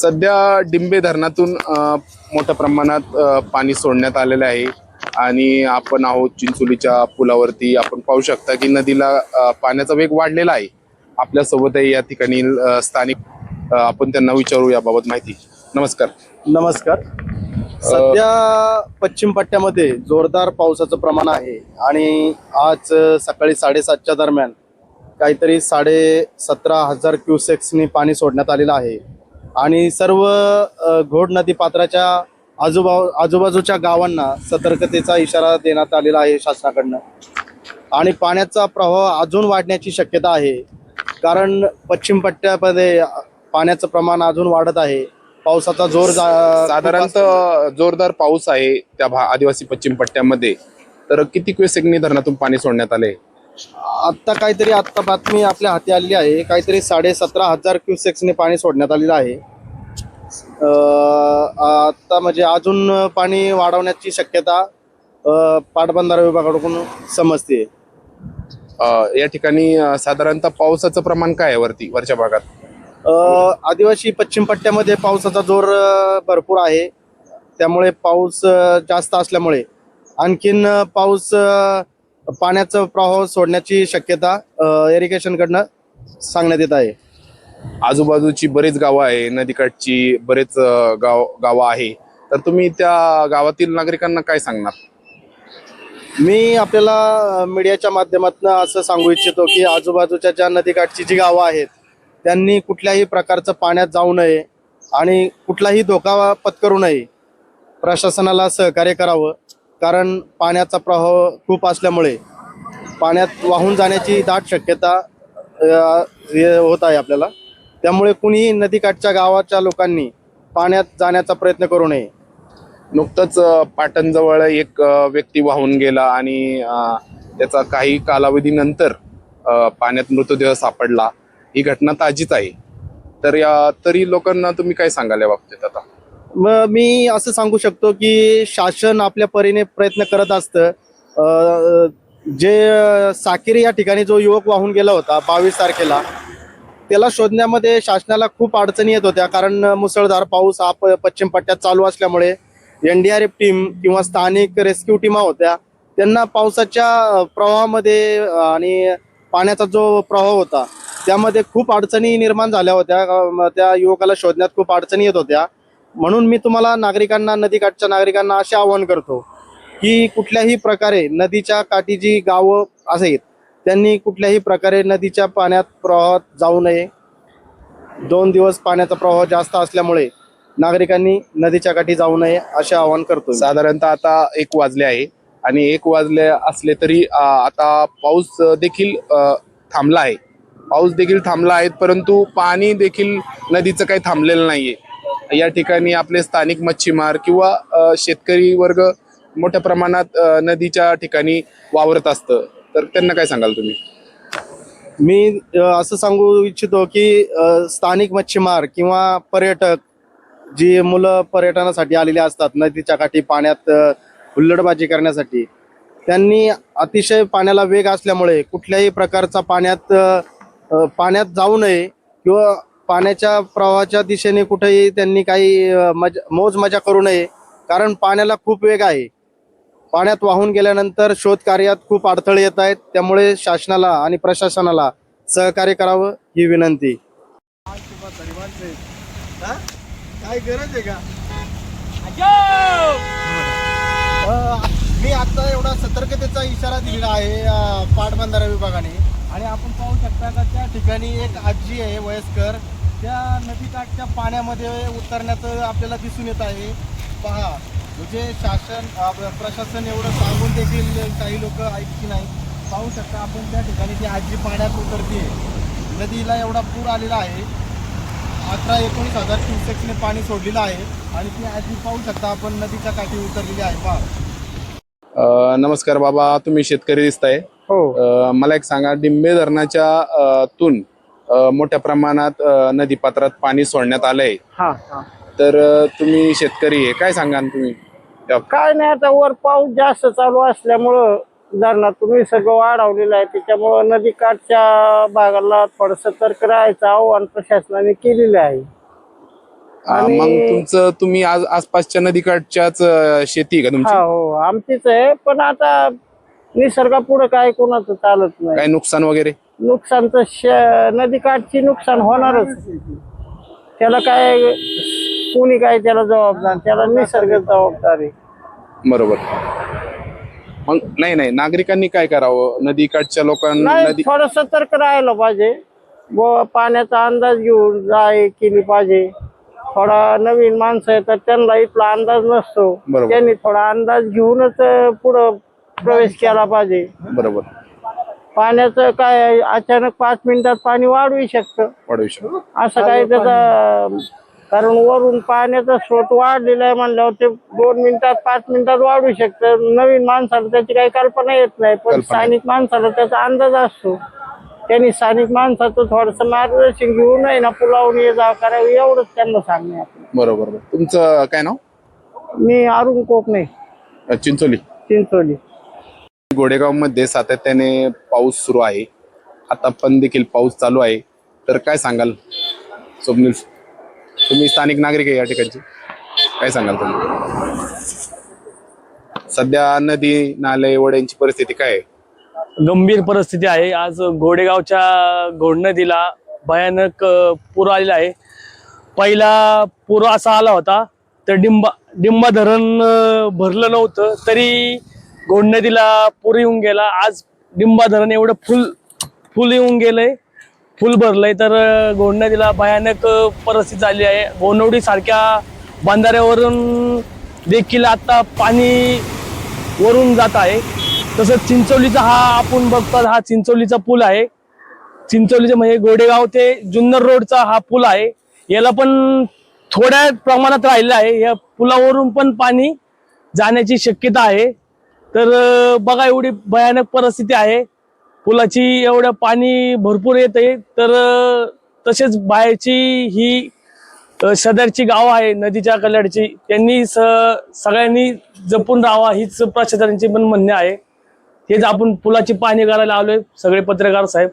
सध्या डिंबे धरणातून मोठ्या प्रमाणात पाणी सोडण्यात आलेलं आहे आणि आपण आहोत चिंचोलीच्या पुलावरती. आपण पाहू शकता की नदीला पाण्याचा वेग वाढलेला आहे. आपल्या सोबतही या ठिकाणी स्थानिक आपण त्यांना विचारू याबाबत माहिती. नमस्कार. नमस्कार. सध्या पश्चिम पट्ट्यामध्ये जोरदार पावसाचं प्रमाण आहे आणि आज सकाळी 7:30च्या दरम्यान काहीतरी 17,500 क्युसेक्सनी पाणी सोडण्यात आलेलं आहे आणि सर्व घोड नदी पात्राच्या आजूबाजूच्या गावांना सतर्कतेचा इशारा देण्यात आलेला आहे शासनाकडनं. आणि पाण्याचा प्रवाह अजून वाढण्याची शक्यता आहे, कारण पश्चिम पट्ट्यामध्ये पाण्याचं प्रमाण अजून वाढत आहे. पावसाचा जोर साधारणतः जोरदार पाऊस आहे त्या आदिवासी पश्चिम पट्ट्यामध्ये. तर किती क्युसेकनी धरणातून पाणी सोडण्यात आले? आता बातमी आपल्या हाती आलेली आहे, काहीतरी 17,500 क्युसेक्सने पाणी सोडण्यात आलेलं आहे. आता म्हणजे अजून पाणी वाढवण्याची शक्यता पाटबंधारा विभागाकडून समजते. या ठिकाणी साधारणतः पावसाचं प्रमाण काय आहे वरच्या भागात? आदिवासी पश्चिम पट्ट्यामध्ये पावसाचा जोर भरपूर आहे, त्यामुळे पाऊस जास्त असल्यामुळे आणखीन पाऊस पाण्याचा प्रवाह सोडण्याची शक्यता इरिगेशनकडनं सांगण्यात येत आहे. आजूबाजूची बरेच गावं आहे, नदीकाठची बरेच गावं आहे. तर तुम्ही त्या गावातील नागरिकांना काय सांगणार? मी आपल्याला मीडियाच्या माध्यमातून असं सांगू इच्छितो की आजूबाजूच्या ज्या नदीकाठची जी गावं आहेत त्यांनी कुठल्याही प्रकारचं पाण्यात जाऊ नये आणि कुठलाही धोका पत्करू नये. प्रशासनाला सहकार्य करावं, कारण पाण्याचा प्रवाह खूप असल्यामुळे पाण्यात वाहून जाण्याची दाट शक्यता होत आहे आपल्याला. त्यामुळे कुणीही नदीकाठच्या गावाच्या लोकांनी पाण्यात जाण्याचा प्रयत्न करू नये. नुकतंच पाटणजवळ एक व्यक्ती वाहून गेला आणि त्याचा काही कालावधीनंतर पाण्यात मृतदेह सापडला. ही घटना ताजीच आहे. तर तरी लोकांना तुम्ही काय सांगाल या बाबतीत? आता मी असं सांगू शकतो की शासन आपल्या परीने प्रयत्न करत असतं. जे साकिरी या ठिकाणी जो युवक वाहून गेला होता 22 तारखेला, त्याला शोधण्यामध्ये शासनाला खूप अडचणी येत होत्या, कारण मुसळधार पाऊस हा पश्चिम पट्ट्यात चालू असल्यामुळे NDRF टीम किंवा स्थानिक रेस्क्यू टीमा होत्या, त्यांना पावसाच्या प्रवाहामध्ये आणि पाण्याचा जो प्रवाह होता त्यामध्ये खूप अडचणी निर्माण झाल्या होत्या. त्या युवकाला शोधण्यात खूप अडचणी येत होत्या. म्हणून मी तुम्हाला नागरिकांना, नदीकाठच्या नागरिकांना असे आवाहन करतो की कुठल्याही प्रकारे नदीच्या काठी जी गावं आहेत त्यांनी कुठल्याही प्रकारे नदीच्या पाण्यात प्रवाहात जाऊ नये. 2 दिवस पाण्याचा प्रवाह जास्त असल्यामुळे नागरिकांनी नदीच्या काठी जाऊ नये असे आवाहन करतो. साधारणतः आता 1 वाजले आहे आणि 1 वाजले असले तरी आता पाऊस देखील थांबला आहे. परंतु पाणी देखील नदीचं काही थांबलेलं नाहीये. या ठिकाणी आपले स्थानिक मच्छीमार किंवा शेतकरी वर्ग मोठ्या प्रमाणात नदीच्या ठिकाणी वावरत असतं. तर त्यांना काय सांगाल तुम्ही? मी असं सांगू इच्छितो की स्थानिक मच्छीमार किंवा पर्यटक, जी मुलं पर्यटनासाठी आलेली असतात नदीच्या काठी पाण्यात हुल्लडबाजी करण्यासाठी, त्यांनी अतिशय पाण्याला वेग असल्यामुळे कुठल्याही प्रकारचा पाण्यात जाऊ नये किंवा पाण्याच्या प्रवाहाच्या दिशेने कुठेही त्यांनी काही मौज मजा करू नये, कारण पाण्याला खूप वेग आहे. पाण्यात वाहून गेल्यानंतर शोध कार्यात खूप अडथळे येत आहेत. त्यामुळे शासनाला आणि प्रशासनाला सहकार्य करावं ही विनंती. काय गरज आहे का? मी आता एवढा सतर्कतेचा इशारा दिलेला आहे पाटबंधारा विभागाने, आणि आपण पाहू शकता का त्या ठिकाणी एक आजी आहे वयस्कर, त्या नदीकाठच्या पाण्यामध्ये उतरण्याचं आपल्याला दिसून येत आहे. पहा, म्हणजे प्रशासन एवढं सांगून देखील काही लोक ऐकती नाही. पाहू शकता आपण त्या ठिकाणी ती आजी पाण्यात उतरते. नदीला एवढा पूर आलेला आहे, 18-19 क्युसेक्सने पाणी सोडलेलं आहे आणि ती आजी पाहू शकता आपण नदीच्या काठी उतरलेली आहे. पहा. नमस्कार बाबा, तुम्ही शेतकरी दिसताय. हो. मला एक सांगा, डिंबे धरणाच्या तून मोठ्या प्रमाणात नदीपात्रात पाणी सोडण्यात आलंय. तर तुम्ही शेतकरी आहे, काय सांगाल तुम्ही? काय नाही, आता वर पाऊस जास्त चालू असल्यामुळं धरणातून विसर्ग वाढवलेला आहे, त्याच्यामुळं नदीकाठच्या भागाला थोडं सतर्क राहायचं आव्हान प्रशासनाने केलेलं आहे. आणि- मग तुमचं तुम्ही आज आसपासच्या नदीकाठच्याच शेती आहे का तुमची? हा हो आमचीच आहे, पण आता निसर्गापुढे काय कोणाचं चालत नाही. काय नुकसान वगैरे? नुकसान तर नदीकाठची नुकसान होणारच, त्याला काय कोणी काय त्याला जबाबदार, त्याला निसर्ग जबाबदार आहे. बरोबर. मग नाही नागरिकांनी काय करावं? नदीकाठच्या लोकांना नाही थोडं सतर्क राहायला पाहिजे व पाण्याचा अंदाज घेऊन जाय केली पाहिजे. थोडा नवीन माणसं येतात त्यांना इथला अंदाज नसतो, बरोबर. त्यांनी थोडा अंदाज घेऊनच पुढं प्रवेश केला पाहिजे. बरोबर पाण्याचं काय अचानक 5 मिनिटात पाणी वाढवू शकतं, वाढवू शकतो. असं काही त्याचा, कारण वरून पाण्याचा स्रोत वाढलेला आहे म्हणल्यावर ते 2 मिनिटात 5 मिनिटात वाढू शकतं. नवीन माणसाला त्याची काही कल्पना येत नाही, पण कल्पना. स्थानिक माणसाला त्याचा अंदाज असतो. त्यांनी स्थानिक माणसाचं थोडंसं मार्गदर्शन घेऊन आहे ना पुलावून ये जा करावं, एवढंच त्यांना सांगणे आपलं. बरोबर. तुमचं काय नाव? मी अरुण कोकणे, चिंचोली. चिंचोली. गोडेगाव मध्ये सातत्याने पाऊस सुरू आहे, आता पण देखील पाऊस चालू आहे, तर काय सांगाल स्वप्नील? तुम्ही स्थानिक नागरिक आहे या ठिकाणचे, काय सांगाल तुम्ही? सध्या नदी नाले ओढ्यांची परिस्थिती काय आहे? गंभीर परिस्थिती आहे. आज घोडेगावच्या घोड नदीला भयानक पूर आलेला आहे. पहिला पूर असा आला होता तर डिंबा धरण भरलं नव्हतं तरी घोड नदीला पूर येऊन गेला. आज डिंबा धरण एवढं फुल येऊन गेलंय, फुल भरलंय, तर घोड नदीला भयानक परिस्थिती झाली आहे. गोनवडी सारख्या बंधाऱ्यावरून देखील आता पाणी वरून जात आहे. तसंच चिंचोलीचा हा आपण बघतो, हा चिंचोलीचा पूल आहे. चिंचोलीचा म्हणजे गोडेगाव ते जुन्नर रोडचा हा पूल आहे. याला पण थोड्या प्रमाणात राहिलं आहे. या पुलावरून पण पाणी जाण्याची शक्यता आहे. तर बघा एवढी भयानक परिस्थिती आहे पुलाची, एवढं पाणी भरपूर येत आहे. तर तसेच बाहेरची ही शेजारची गाव आहे नदीच्या कल्याणची, त्यांनी सगळ्यांनी जपून राहावा हीच प्रशासनाची पण म्हणणे आहे. हेच आपण पुलाची पाहणी करायला आलोय सगळे पत्रकार साहेब.